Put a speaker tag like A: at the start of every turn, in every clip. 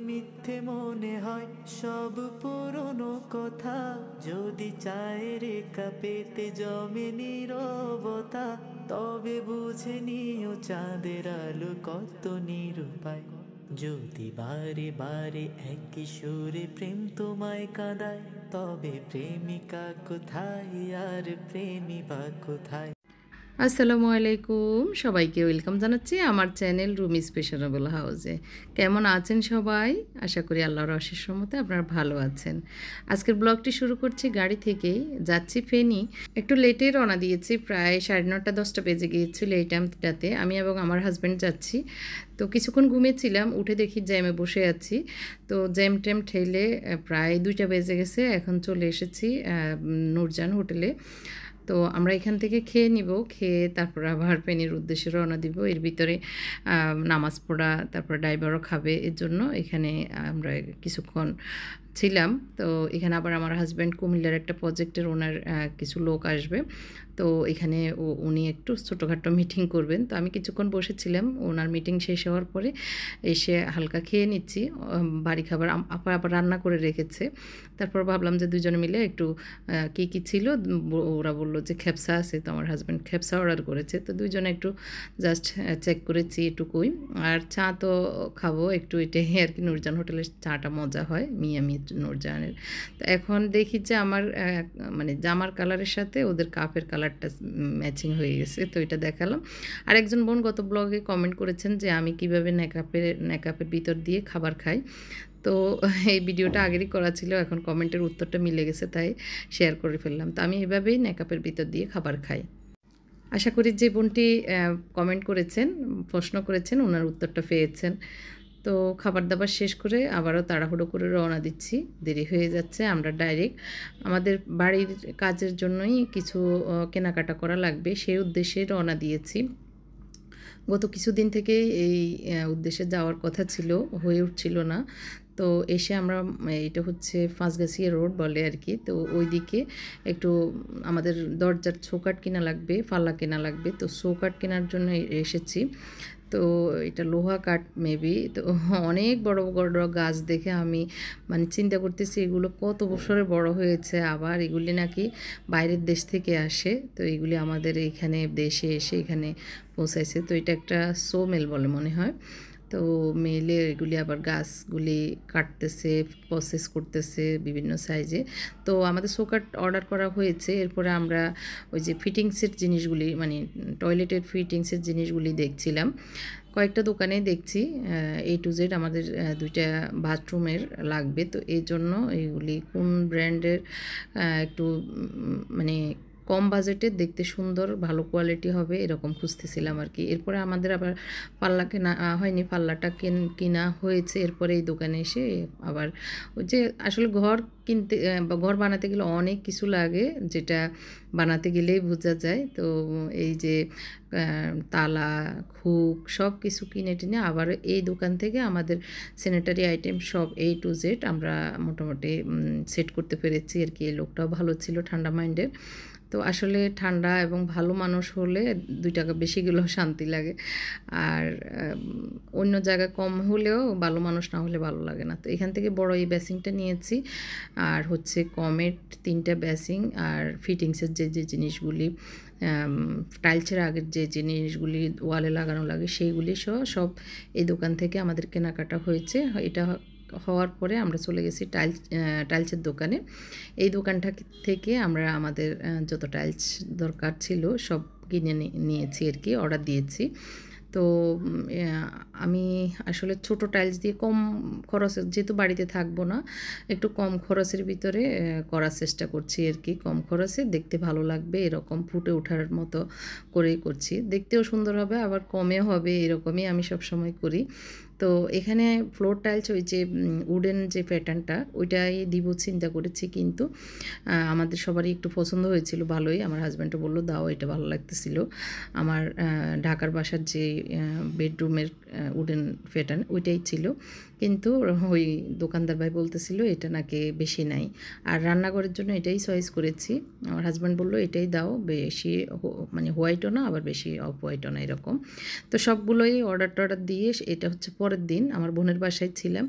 A: মিথ্যে মনে হয় সব পুরনো কথা, যদি চায়ের কাপেতে জমে নীরবতা, তবে বুঝে নিও চাঁদের আলো কত নিরূপায়। যদি বারে বারে একই সুরে প্রেম তোমায় কাঁদায়, তবে প্রেমিকা কোথায় আর প্রেমী বা কোথায়।
B: আসসালামু আলাইকুম, সবাইকে ওয়েলকাম জানাচ্ছি আমার চ্যানেল রুমিস ফ্যাশনেবল হাউসে। কেমন আছেন সবাই? আশা করি আল্লাহর অশেষ রহমতে আপনারা ভালো আছেন। আজকের ব্লগটি শুরু করছি গাড়ি থেকেই। যাচ্ছি ফেনী। একটু লেটে রওনা দিয়েছি, প্রায় 9:30 10টা বেজে গিয়েছিল এই টাইমটাতে। আমি এবং আমার হাজব্যান্ড যাচ্ছি। তো কিছুক্ষণ ঘুমিয়েছিলাম, উঠে দেখি জ্যামে বসে আছি। তো জ্যাম ট্যাম ঠেলে প্রায় 2টা বেজে গেছে। এখন চলে এসেছি নূরজান হোটেলে। তো আমরা এখান থেকে খেয়ে নিব, খেয়ে তারপর আবার ফেনীর উদ্দেশ্যে রওনা দিব। এর ভিতরে নামাজ পড়া, তারপর ড্রাইভারও খাবে, এর জন্য এখানে আমরা কিছুক্ষণ ছিলাম। তো এখানে আবার আমার হাজব্যান্ড কুমিল্লার একটা প্রজেক্টের ওনার কিছু লোক আসবে। তো এখানে উনি একটু ছোটোখাটো মিটিং করবেন। তো আমি কিছুক্ষণ বসেছিলাম, ওনার মিটিং শেষ হওয়ার পরে এসে হালকা খেয়ে নিচ্ছি। বাড়ি খাবার আপা আবার রান্না করে রেখেছে। তারপর ভাবলাম যে দুজনে মিলে একটু কী কী ছিল, ওরা বললো যে খেপসা আছে, তো আমার হাজব্যান্ড খেপসা অর্ডার করেছে। তো দুজনে একটু জাস্ট চেক করেছি এটুকুই। আর চা তো খাবো একটু, এটাই আর কি। নূরজান হোটেলের চাটা মজা হয়, মিয়ামি নূরজানের। তো এখন দেখি যে আমার মানে জামার কালারের সাথে ওদের কাপের কালারটা ম্যাচিং হয়ে গেছে, তো এটা দেখালাম। আর একজন বোন গত ব্লগে কমেন্ট করেছেন যে আমি কিভাবে নেকাপের ভিতর দিয়ে খাবার খাই। তো এই ভিডিওটা আগেরই করা ছিল, এখন কমেন্টের উত্তরটা মিলে গেছে, তাই শেয়ার করে ফেললাম। তো আমি এভাবেই নেকাপের ভিতর দিয়ে খাবার খাই। আশা করি যে বোনটি কমেন্ট করেছেন, প্রশ্ন করেছেন, ওনার উত্তরটা পেয়েছেন। তো খাবার দাবার শেষ করে আবারও তাড়াহুড়ো করে রওনা দিচ্ছি, দেরি হয়ে যাচ্ছে। আমরা ডাইরেক্ট আমাদের বাড়ির কাজের জন্যই কিছু কেনাকাটা করা লাগবে, সেই উদ্দেশ্যে রওনা দিয়েছি। গত কিছুদিন থেকে এই উদ্দেশ্যে যাওয়ার কথা ছিল, হয়ে উঠছিল না। তো এসে আমরা, এটা হচ্ছে পাঁচগাছিয়া রোড বলে আর কি। তো ওই দিকে একটু আমাদের দরজার চৌকাঠ কেনা লাগবে, পাল্লা কেনা লাগবে। তো চৌকাঠ কেনার জন্য এসেছি। তো এটা লোহা কাঠ মেবি। তো অনেক বড় বড় গাছ দেখে আমি মানে চিন্তা করতেছি এগুলো কত বছরে বড় হয়েছে, আবার এগুলি নাকি বাইরের দেশ থেকে আসে। তো এগুলি আমাদের এখানে দেশে এসে এখানে পৌঁছাইছে। তো এটা একটা সো মেল বলে মনে হয়। তো মেলে এগুলি আবার গাছগুলি কাটতেছে, প্রসেস করতেছে বিভিন্ন সাইজে। তো আমাদের সোকাট অর্ডার করা হয়েছে। এরপরে আমরা ওই যে ফিটিংসের জিনিসগুলি, মানে টয়লেটের ফিটিংসের জিনিসগুলি দেখছিলাম। কয়েকটা দোকানে দেখছি A to Z আমাদের 2টা বাথরুমের লাগবে। তো এই জন্য এইগুলি কোন ব্র্যান্ডের একটু মানে কম বাজেটে দেখতে সুন্দর, ভালো কোয়ালিটি হবে এরকম খুঁজতেছিলাম আর কি। এরপরে আমাদের আবার পাল্লা কেনা হয়নি, পাল্লাটা কিনা হয়েছে। এরপরে এই দোকানে এসে আবার ওই যে আসলে ঘর কিনতে বা ঘর বানাতে গেলে অনেক কিছু লাগে, যেটা বানাতে গেলেই বোঝা যায়। তো এই যে তালা, হুক সব কিছু কিনে টিনে আবার এই দোকান থেকে আমাদের স্যানিটারি আইটেম সব A to Z আমরা মোটামুটি সেট করতে পেরেছি আর কি। এই লোকটাও ভালো ছিল, ঠান্ডা মাইন্ডের। তো আসলে ঠান্ডা এবং ভালো মানুষ হলে 2 টাকা বেশি গেলেও শান্তি লাগে। আর অন্য জায়গায় কম হলেও ভালো মানুষ না হলে ভালো লাগে না। তো এখান থেকে বড় এই বেসিংটা নিয়েছি, আর হচ্ছে কমেট 3টা বেসিং, আর ফিটিংসের যে জিনিসগুলি, টাইলসের আগের যে জিনিসগুলি ওয়ালে লাগানো লাগে সেইগুলি সব এই দোকান থেকে আমাদের কেনাকাটা হয়েছে। এটা হওয়ার পরে আমরা চলে গেছি টাইলসের দোকানে। এই দোকানটা থেকে আমরা আমাদের যত টাইলস দরকার ছিল সব কিনে নিয়েছি আর কি, অর্ডার দিয়েছি। তো আমি আসলে ছোট টাইলস দিয়ে কম খরচে, যেহেতু বাড়িতে থাকবো না, একটু কম খরচের ভিতরে করার চেষ্টা করছি আর কি। কম খরচে দেখতে ভালো লাগবে এরকম ফুটে ওঠার মতো করেই করছি, দেখতেও সুন্দর হবে আবার কমেও হবে, এরকমই আমি সবসময় করি। তো এখানে ফ্লোর টাইলস ওই যে উডেন যে প্যাটার্নটা ওইটাই দিব চিন্তা করেছি, কিন্তু আমাদের সবারই একটু পছন্দ হয়েছিল ভালোই। আমার হাজব্যান্ডও বললো দাও, এটা ভালো লাগতেছিল। আমার ঢাকার বাসার যে বেডরুমের উডেন প্যাটার্ন ওইটাই ছিল। কিন্তু ওই দোকানদার ভাই বলতেছিল এটা নাকি বেশি নাই। আর রান্নাঘরের জন্য এটাই চয়েস করেছি। আমার হাজব্যান্ড বলল এটাই দাও, বেশি মানে হোয়াইটও না আবার বেশি অফ হোয়াইটও না এরকম। তো সবগুলোই অর্ডার টর্ডার দিয়ে এটা হচ্ছে পরের দিন আমার বোনের বাসায় ছিলাম।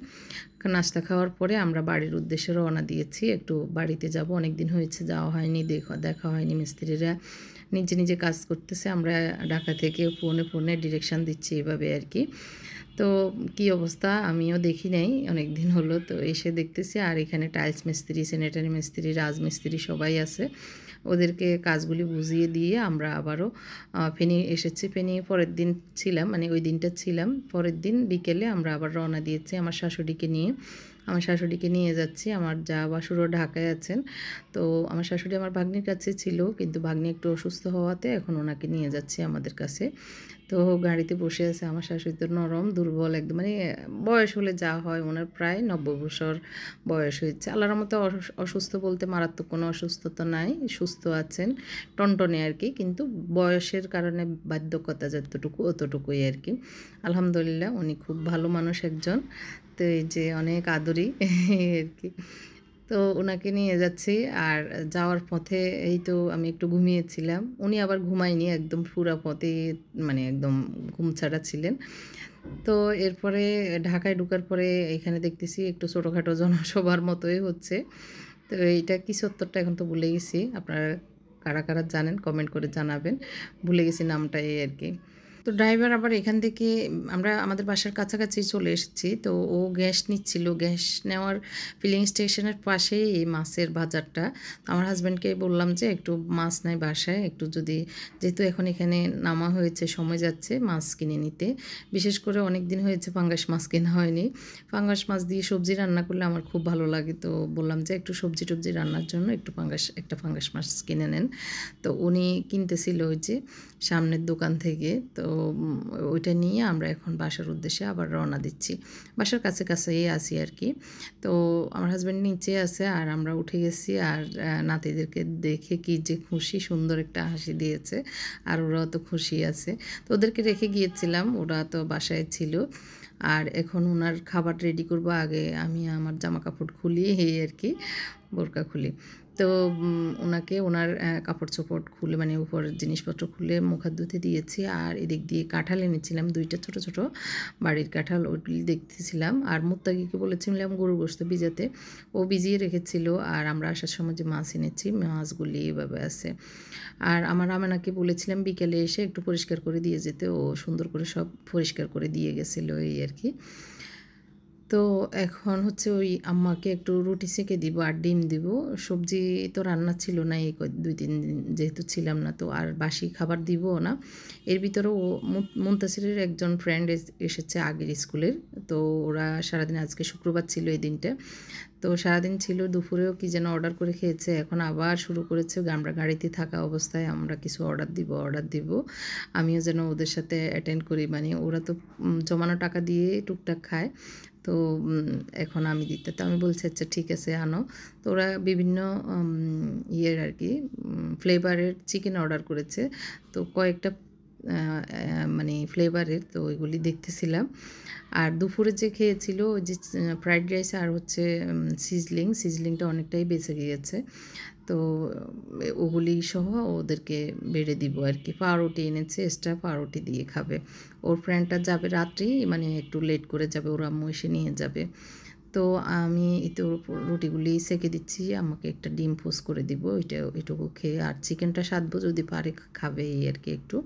B: নাস্তা খাওয়ার পরে আমরা বাড়ির উদ্দেশ্যে রওনা দিয়েছি। একটু বাড়িতে যাব, অনেক দিন হয়েছে যাওয়া হয়নি, দেখা হয়নি। মিস্ত্রিরা নিজে নিজে কাজ করতেছে, আমরা ঢাকা থেকে ফোনে ফোনে ডিরেকশান দিচ্ছি এভাবে আর কি। তো কী অবস্থা আমিও দেখি নাই, অনেক দিন হলো তো এসে দেখতেছি। আর এখানে টাইলস মিস্ত্রি, স্যানিটারি মিস্ত্রি, রাজমিস্ত্রি সবাই আছে। ওদেরকে কাজগুলি বুঝিয়ে দিয়ে আমরা আবারও ফেনী এসেছি। ফেনী পরের দিন ছিলাম, মানে ওই দিনটা ছিলাম। পরের দিন বিকেলে আমরা আবার রওনা দিয়েছি আমার শাশুড়িকে নিয়ে। আমার শাশুড়িকে নিয়ে যাচ্ছি, আমার যা বাসুরও ঢাকায় আছেন। তো আমার শাশুড়ি আমার ভাগ্নির কাছে ছিল, কিন্তু ভাগ্নি একটু অসুস্থ হওয়াতে এখন ওনাকে নিয়ে যাচ্ছি আমাদের কাছে। তো গাড়িতে বসে আছে আমার শাশুড়ি, তো নরম দুর্বল একদম, মানে বয়স হলে যা হয়, ওনার প্রায় 90 বছর বয়স হয়েছে। আল্লাহর মতো অসুস্থ বলতে মারাত্মক কোনো অসুস্থতা নাই, সুস্থ আছেন, টনটনে আর কি। কিন্তু বয়সের কারণে বার্ধক্যতা যতটুকু অতটুকুই আর কি। আলহামদুলিল্লাহ উনি খুব ভালো মানুষ একজন। তো এই যে অনেক আদরি আর কি। তো ওনাকে নিয়ে যাচ্ছি। আর যাওয়ার পথে এই তো আমি একটু ঘুমিয়েছিলাম, উনি আবার ঘুমায়নি, একদম পুরা পথে মানে একদম ঘুম ছাড়া ছিলেন। তো এরপরে ঢাকায় ঢোকার পরে এখানে দেখতেছি একটু ছোটোখাটো জনসভার মতোই হচ্ছে। তো এইটা কী সত্তরটা এখন তো ভুলে গেছি, আপনারা কারা কারা জানেন কমেন্ট করে জানাবেন। ভুলে গেছি নামটা এই আর কি। তো ড্রাইভার আবার এখান থেকে আমরা আমাদের বাসার কাছাকাছি চলে এসেছি। তো ও গ্যাস নিচ্ছিল, গ্যাস নেওয়ার ফিলিং স্টেশনের পাশেই এই মাছের বাজারটা। তো আমার হাজব্যান্ডকে বললাম যে একটু মাছ নাই বাসায়, একটু যদি, যেহেতু এখন এখানে নামা হয়েছে, সময় যাচ্ছে, মাছ কিনে নিতে। বিশেষ করে অনেক দিন হয়েছে পাঙ্গাস মাছ কেনা হয়নি। পাঙ্গাস মাছ দিয়ে সবজি রান্না করলে আমার খুব ভালো লাগে। তো বললাম যে একটু সবজি টবজি রান্নার জন্য একটু একটা পাঙ্গাস মাছ কিনে নেন। তো উনি কিনতেছিল ওই যে সামনের দোকান থেকে। তো ওইটা নিয়ে আমরা এখন বাসার উদ্দেশ্যে আবার রওনা দিচ্ছি। বাসার কাছে কাছেই আছি আর কি। তো আমার হাজব্যান্ড নিচে আছে আর আমরা উঠে গেছি। আর নাতিদেরকে দেখে কি যে খুশি, সুন্দর একটা হাসি দিয়েছে। আর ওরাও তো খুশি আছে। তো ওদেরকে রেখে গিয়েছিলাম, ওরা তো বাসায় ছিল। আর এখন ওনার খাবার রেডি করব, আগে আমি আমার জামা কাপড় খুলি এই আর কি, বোরকা খুলি। তো ওনাকে ওনার কাপড় চোপড় খুলে, মানে উপরের জিনিসপত্র খুলে মুখ হাত ধুতে দিয়েছি। আর এদিক দিয়ে কাঁঠাল এনেছিলাম, 2টা ছোটো ছোটো বাড়ির কাঁঠাল, ওইগুলি দেখতেছিলাম। আর মুত্তাকিকে বলেছিলাম গরুর গোশত ভিজাতে, ও ভিজিয়ে রেখেছিল। আর আমরা আসার সময় যে মাছ এনেছি, মাছগুলি এভাবে আছে। আর আমার আমেনাকে বলেছিলাম বিকেলে এসে একটু পরিষ্কার করে দিয়ে যেতে, ও সুন্দর করে সব পরিষ্কার করে দিয়ে গেছিলো এই আর কি। তো এখন হচ্ছে ওই আম্মাকে একটু রুটি সেঁকে দিব আর ডিম দিব। সবজি তো রান্না ছিল না এই 2-3 দিন যেহেতু ছিলাম না, তো আর বাসি খাবার দিবও না। এর ভিতরেও মুনতাসিরের একজন ফ্রেন্ড এসেছে আগের স্কুলের। তো ওরা সারাদিন, আজকে শুক্রবার ছিল এই দিনটা, তো সারাদিন ছিল, দুপুরেও কি যেন অর্ডার করে খেয়েছে, এখন আবার শুরু করেছে। আমরা গাড়িতে থাকা অবস্থায় আমরা কিছু অর্ডার দিব। আমিও যেন ওদের সাথে অ্যাটেন্ড করি, মানে ওরা তো জমানো টাকা দিয়ে টুকটাক খায়। তো এখন আমি দিতে, তো আমি বলছি আচ্ছা ঠিক আছে আনো। তো ওরা বিভিন্ন ইয়ের আর কি ফ্লেভারের চিকেন অর্ডার করেছে। তো কয়েকটা মানে ফ্লেভারের, তো ওইগুলি দেখতেছিলাম। আর দুপুরে যে খেয়েছিল ওই যে ফ্রাইড রাইস আর হচ্ছে সিজলিংটা অনেকটাই বেঁচে গিয়েছে। তো ওগুলি সহ ওদেরকে বেড়ে দিব আর কি। পাউরুটি এনেছে, এক্সট্রা পাউরুটি দিয়ে খাবে। ওর ফ্রেন্ডটা যাবে রাত্রেই, মানে একটু লেট করে যাবে, ওর আম্মু এসে নিয়ে যাবে। তো আমি তো রুটিগুলি সেঁকে দিচ্ছি, আমাকে একটা ডিম পোস্ট করে দিব, এটুকু খেয়ে। আর চিকেনটা সাধবো, যদি পারে খাবে এই আর কি একটু।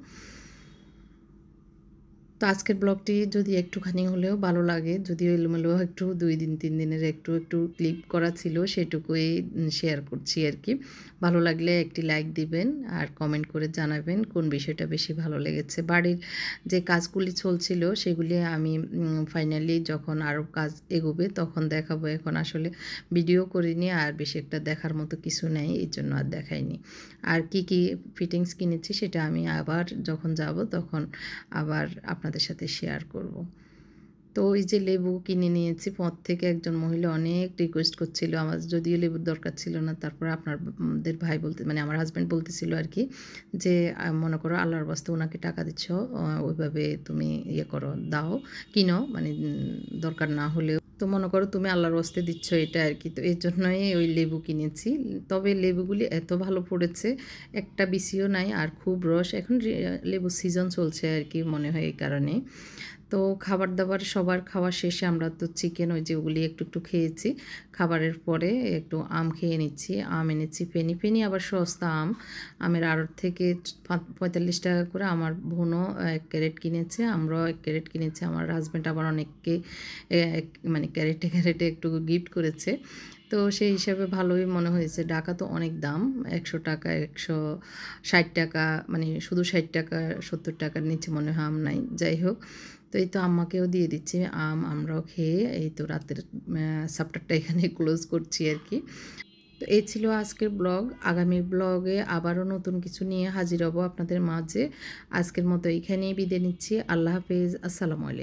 B: তো আজকের ব্লগটি যদি একটুখানি হলেও ভালো লাগে, যদিও এলোমেলো একটু 2 দিন 3 দিনের একটু ক্লিপ করা ছিল, সেটুকুই শেয়ার করছি আর কি। ভালো লাগলে একটি লাইক দিবেন আর কমেন্ট করে জানাবেন কোন বিষয়টা বেশি ভালো লেগেছে। বাড়ির যে কাজগুলি চলছিল সেগুলি আমি ফাইনালি যখন আরও কাজ এগোবে তখন দেখাবো। এখন আসলে ভিডিও করিনি, আর বেশি একটা দেখার মতো কিছু নেই, এই জন্য আর দেখাইনি। আর কি ফিটিংস কিনেছি সেটা আমি আবার যখন যাব তখন আবার আপনাদের সাথে শেয়ার করব। তো এই যে লেবু কিনে নিয়েছি পথ থেকে, একজন মহিলা অনেক রিকোয়েস্ট করছিল আমার, যদিও লেবুর দরকার ছিল না, তারপরে আপনাদের ভাই বলতে মানে আমার হাজব্যান্ড বলতেছিল আর কি যে মনে করো আল্লাহর বাস্তে ওনাকে টাকা দিচ্ছ, ওইভাবে তুমি ইয়ে করো, দাও, কিনো, মানে দরকার না হলেও তো মনে করো তুমি আল্লাহর বাস্তে দিচ্ছ এটা আর কি। তো এর জন্যই ওই লেবু কিনেছি। তবে লেবুগুলি এত ভালো পড়েছে, একটা বিসিও নাই আর খুব রস। এখন লেবুর সিজন চলছে আর কি, মনে হয় এই কারণে। তো খাবার দাবার সবার খাওয়া শেষে আমরা তো চিকেন ওই যে ওগুলি একটু একটু খেয়েছি। খাবারের পরে একটু আম খেয়ে নিচ্ছি। আম এনেছি ফেনি, ফেনি আবার সস্তা আম। আমের আড়ত থেকে 45 টাকা করে। আমার বোনও 1 ক্যারেট কিনেছে, আমরাও 1 ক্যারেট কিনেছি। আমার হাজব্যান্ড আবার অনেককে মানে ক্যারেটে ক্যারেটে একটু গিফট করেছে। তো সেই হিসাবে ভালোই মনে হয়েছে। ঢাকা তো অনেক দাম, 100 টাকা, 160 টাকা, মানে শুধু 60 টাকা 70 টাকার নিচে মনে হয় আম নাই। যাই হোক, তো এই তো আম্মাকেও দিয়ে দিচ্ছি আম, আমরাও খেয়ে এই তো রাতের চ্যাপ্টারটা এখানে ক্লোজ করছি আর কি। তো এই ছিল আজকের ব্লগ। আগামী ব্লগে আবারও নতুন কিছু নিয়ে হাজির হব আপনাদের মাঝে। আজকের মতো এখানেই বিদায় নিচ্ছি। আল্লাহ হাফেজ, আসসালামু আলাইকুম।